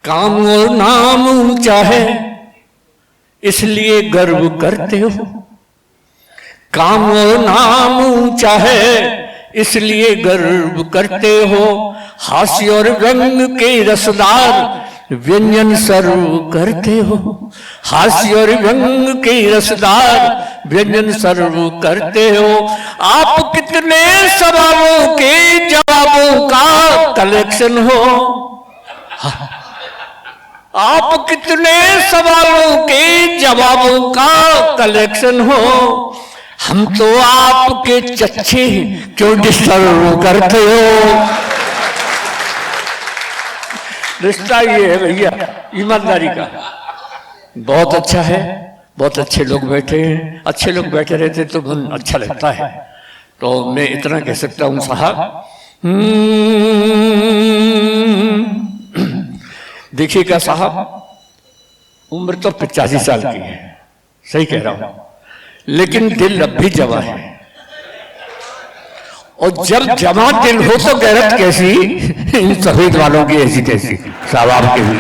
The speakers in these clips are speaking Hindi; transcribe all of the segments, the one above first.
काम और नाम ऊंचा है इसलिए गर्व करते हो। काम और नाम ऊंचा है इसलिए गर्व करते हो। हास्य और व्यंग के रसदार व्यंजन सर्व करते हो। हास्य और व्यंग के रसदार व्यंजन सर्व करते हो। आप कितने सवालों के जवाबों का कलेक्शन हो। आप कितने सवालों के जवाबों का कलेक्शन हो। हम तो आपके चच्चे क्यों डिस्टर्ब करते हो। रिश्ता ये है भैया ईमानदारी का। बहुत अच्छा है, बहुत अच्छे लोग बैठे हैं। अच्छे लोग बैठे रहते तो मन अच्छा लगता है। तो मैं इतना कह सकता हूं साहब, देखिएगा साहब, उम्र तो 85 साल की है, सही कह रहा हूं, लेकिन दिल अब भी जवा है। और जब जमा दिल हो तो गैरत कैसी, इन सफेद वालों की ऐसी कैसी साहब आपके भी।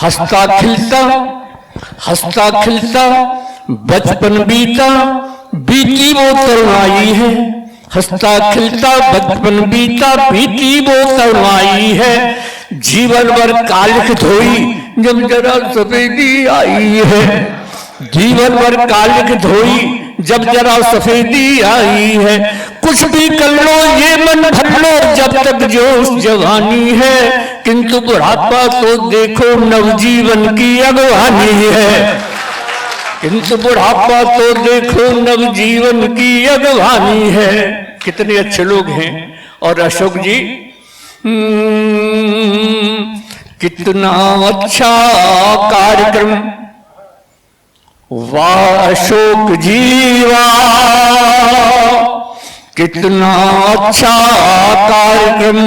हंसता खिलता बचपन बीता, बीती वो तरुणाई है। हंसता खिलता बचपन बीता, बीती वो तरुणाई है। जीवन भर कालिख धोई जब जरा सफेदी आई है। जीवन भर कालिख धोई जब जरा सफेदी आई है। कुछ भी कर लो ये मन भर लो जब तक जोश जवानी है। किंतु बुढ़ापा तो देखो नवजीवन की अगवानी है। किंतु बुढ़ापा तो देखो नवजीवन की अगवानी है। कितने अच्छे लोग हैं। और अशोक जी कितना अच्छा कार्यक्रम, वाह अशोक जी वाह, कितना अच्छा कार्यक्रम,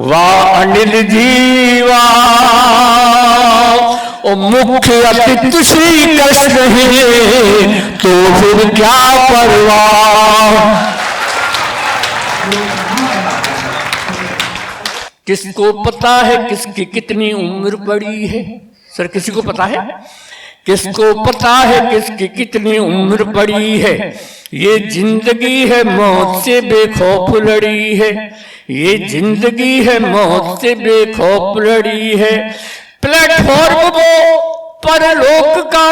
वाह अनिल जी वाह। और मुख्य अतिथि श्री कृष्ण है तो फिर क्या परवाह। किसको पता है किसकी कितनी उम्र पड़ी है। सर किसी को पता है? किसको पता है किसकी कितनी उम्र पड़ी है। ये जिंदगी है मौत से बेखौफ लड़ी है। ये जिंदगी है मौत से बेखौफ लड़ी है। प्लेटफॉर्म वो परलोक का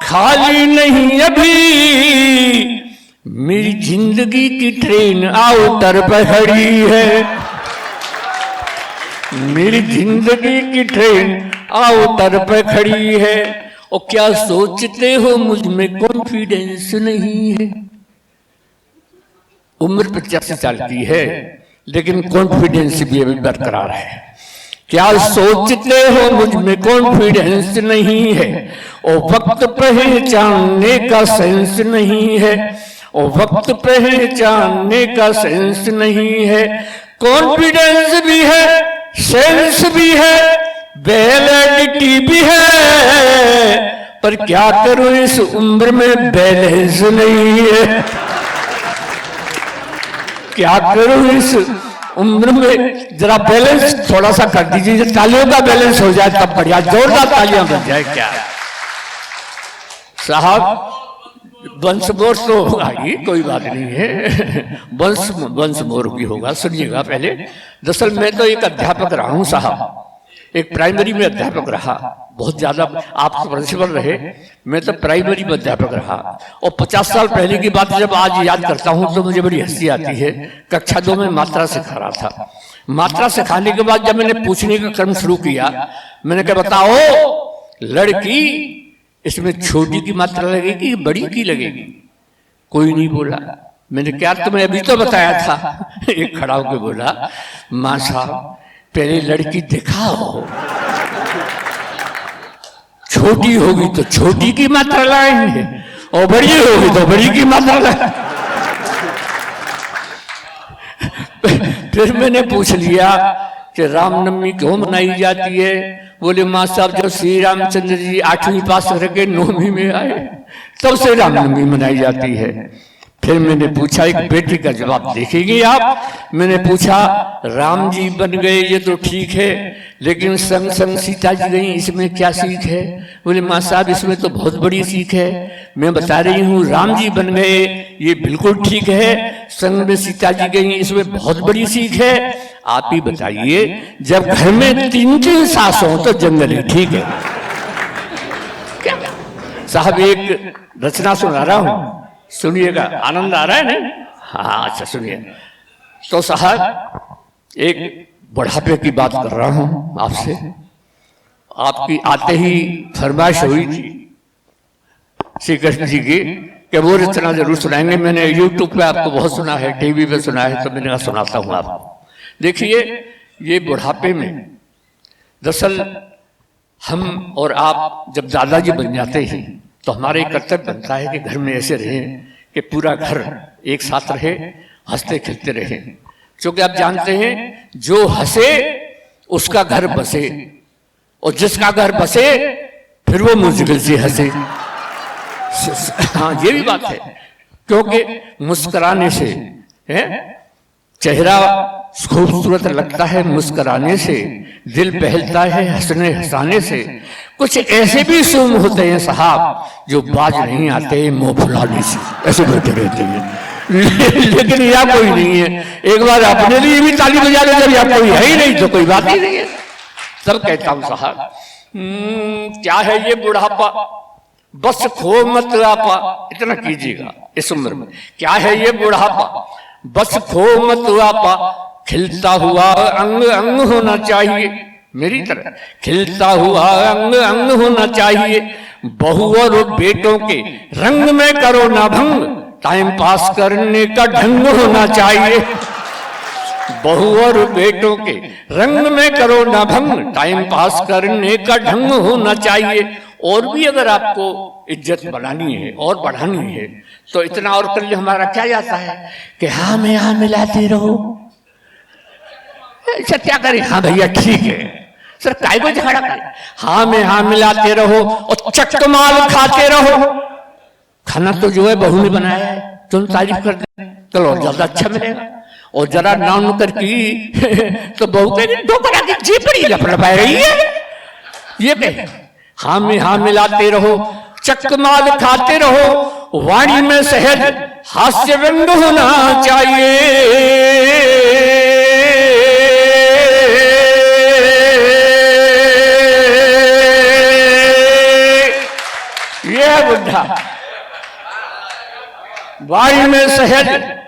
खाली नहीं अभी। मेरी जिंदगी की ट्रेन आउटर पर खड़ी है। मेरी जिंदगी की ट्रेन आउटर पर खड़ी है। और क्या सोचते हो मुझ में कॉन्फिडेंस नहीं है। उम्र 85 साल की है लेकिन कॉन्फिडेंस भी अभी बरकरार है। क्या सोचते हो मुझ में कॉन्फिडेंस नहीं है। और वक्त पहचानने का सेंस नहीं है। और वक्त पहचानने का सेंस नहीं है। कॉन्फिडेंस भी है, सेंस भी है, वैलिडिटी भी है, पर क्या करूं इस उम्र में बैलेंस नहीं है। क्या करूं इस उम्र में, जरा बैलेंस थोड़ा सा कर दीजिए। तालियों का बैलेंस हो जाए तब बढ़िया, जोरदार तालियां बन जाए। क्या साहब वंश मोर तो आइए, कोई बात नहीं है, वंश मोर भी होगा। सुनिएगा पहले, दरअसल मैं तो एक अध्यापक रहा हूं साहब, एक प्राइमरी में अध्यापक रहा। बहुत ज्यादा, आप तो प्रिंसिपल रहे, मैं तो प्राइमरी में अध्यापक रहा। और 50 साल पहले की बात जब आज याद करता हूं तो मुझे बड़ी हंसी आती है। कक्षा 2 में मात्रा सिखा रहा था। मात्रा सिखाने के बाद जब मैंने पूछने का क्रम शुरू किया, मैंने कहा बताओ लड़की इसमें छोटी की मात्रा लगेगी बड़ी की लगेगी। कोई नहीं बोला। मैंने क्या तुम्हें अभी तो बताया था। एक खड़ा होकर बोला, मां साहब पहले लड़की दिखाओ, छोटी होगी तो छोटी की मात्रा लाएंगे और बड़ी होगी तो बड़ी की मात्रा लाएंगे। फिर मैंने पूछ लिया कि रामनवमी क्यों मनाई जाती है। बोले मां साहब जब श्री रामचंद्र जी 8वीं पास करके 9वीं में आए तब से रामनवमी मनाई जाती है। फिर मैंने पूछा, एक बेटी का जवाब देखेंगे आप। मैंने पूछा, राम जी बन गए ये तो ठीक है, लेकिन संग संग सीता जी गई, इसमें क्या सीख है? बोले माँ साहब इसमें तो बहुत बड़ी सीख है। मैं बता रही हूँ, राम जी बन गए ये बिल्कुल ठीक है, संग में सीता जी गई इसमें बहुत बड़ी सीख है। आप ही बताइए, जब घर में 3-3 सास हो तो जंगल है, ठीक है क्या? साहब एक रचना सुना रहा हूँ, सुनिएगा, आनंद आ रहा है नहीं? हाँ अच्छा सुनिए। तो साहब एक बुढ़ापे की बात कर रहा हूं आपसे। आपकी आते ही फरमाइश हुई थी श्री कृष्ण जी की कि वो रचना जरूर सुनाएंगे। मैंने यूट्यूब पे आपको बहुत सुना है, टीवी पे सुना है, तो मैंने कहा सुनाता हूं आपको। देखिए, ये बुढ़ापे में दरअसल हम और आप जब दादाजी बन जाते हैं तो हमारा एक कर्तव्य बनता है कि घर में ऐसे रहें कि पूरा घर एक साथ रहे, हंसते खेलते रहे। क्योंकि आप जानते हैं, जो हंसे उसका घर बसे, और जिसका घर बसे फिर वो मुश्किल से हंसे। हाँ ये भी बात है, क्योंकि मुस्कुराने से चेहरा खूबसूरत लगता है, मुस्कुराने से दिल बहलता है, हंसने हंसाने से। कुछ ऐसे भी सूम होते हैं साहब जो बाज नहीं आते मुंह फुलाने से, ऐसे बैठे रहते हैं। लेकिन यहाँ कोई नहीं है, एक बार अपने लिए भी ताली बजा ले, जब यहाँ कोई है ही नहीं तो कोई बात ही नहीं है। तब कहता हूँ साहब, क्या है ये बुढ़ापा, बस खो मत आपा, इतना कीजिएगा इस उम्र में। क्या है ये बुढ़ापा, बस खो मत आपा, खिलता हुआ अंग अंग होना चाहिए, मेरी तरह खिलता हुआ अंग अंग होना चाहिए। बहू और बेटों के रंग में करो ना भंग, टाइम पास करने का ढंग होना चाहिए। बहू और बेटों के रंग में करो ना भंग, टाइम पास करने का ढंग होना चाहिए। और भी अगर आपको इज्जत बनानी है और बढ़ानी है तो इतना और कर ले, हमारा क्या जाता है कि हाँ में हाँ मिलाते रहो। सर क्या करें, हाँ भैया ठीक है सर, काय को झगड़ा करे, हाँ में हाँ मिलाते रहो और चकमाल खाते रहो। खाना तो जो है बहू ने बनाया है, तुम तारीफ कर दे चलो और ज्यादा अच्छा मिलेगा। और जरा नाम कर की तो बहू कह दोपहर की जीपड़ी लपलपाई रही है। ये कहे हाँ में हाँ मिलाते रहो, चकमाल खाते रहो, वाणी में सहज हास्य व्यंग होना चाहिए। ये बुद्धा वाणी में सहज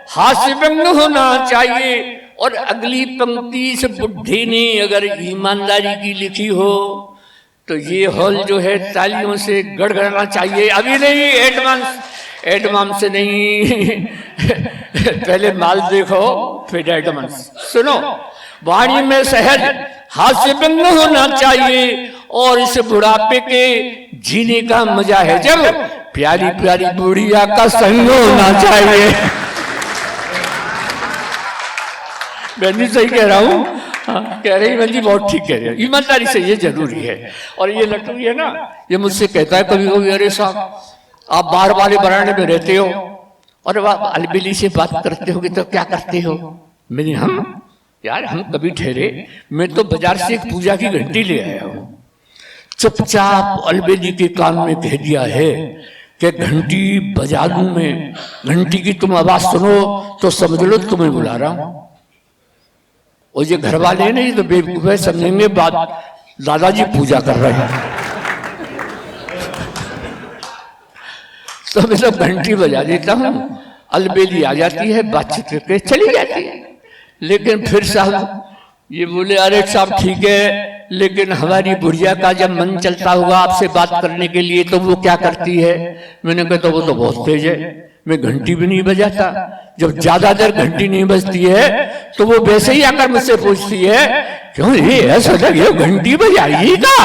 हास्य व्यंग होना चाहिए। और अगली पंक्ति इस बुढ़े ने अगर ईमानदारी की लिखी हो तो ये हॉल जो है तालियों से गड़गड़ाना चाहिए। अभी नहीं, एडवांस से नहीं पहले माल देखो फिर एडवांस सुनो। वाणी में सहज हास्य व्यंग होना चाहिए और इस बुढ़ापे के जीने का मजा है जब प्यारी प्यारी बुढ़िया का संग होना चाहिए। मैं सही कह रहा हूँ? कह रही बहन जी बहुत ठीक कह रही है, ईमानदारी से ये जरूरी है। और ये लट्टू है ना, ये मुझसे कहता है कभी कभी, अरे साहब आप बाहर वाले बराने में रहते हो और अलबेली से बात करते हो तो क्या करते हो? मैंने हम यार हम कभी ठहरे, मैं तो बाजार से एक पूजा की घंटी ले आया हूँ। चुपचाप अलबेली के कान में कह दिया है कि घंटी बजा दूं मैं, घंटी की तुम आवाज सुनो तो समझ लो तुम्हें बुला रहा हूं। और ये घर वाले नहीं तो बेवकूफ है, समझेंगे बात दादाजी पूजा कर रहे हैं। तो मैं तो घंटी बजा देता हूँ, अलबेली आ जाती है, बातचीत करके चली जाती है। लेकिन फिर साहब ये बोले अरे साहब ठीक है, लेकिन हमारी बुढ़िया का जब मन चलता होगा आपसे बात करने के लिए तो वो क्या करती है? मैंने कहा तो वो तो बहुत तेज है, मैं घंटी भी नहीं बजाता। जब ज्यादा देर घंटी नहीं बजती है तो वो वैसे ही आकर मुझसे पूछती है क्यों ये ऐसा लगे घंटी बजाइएगा।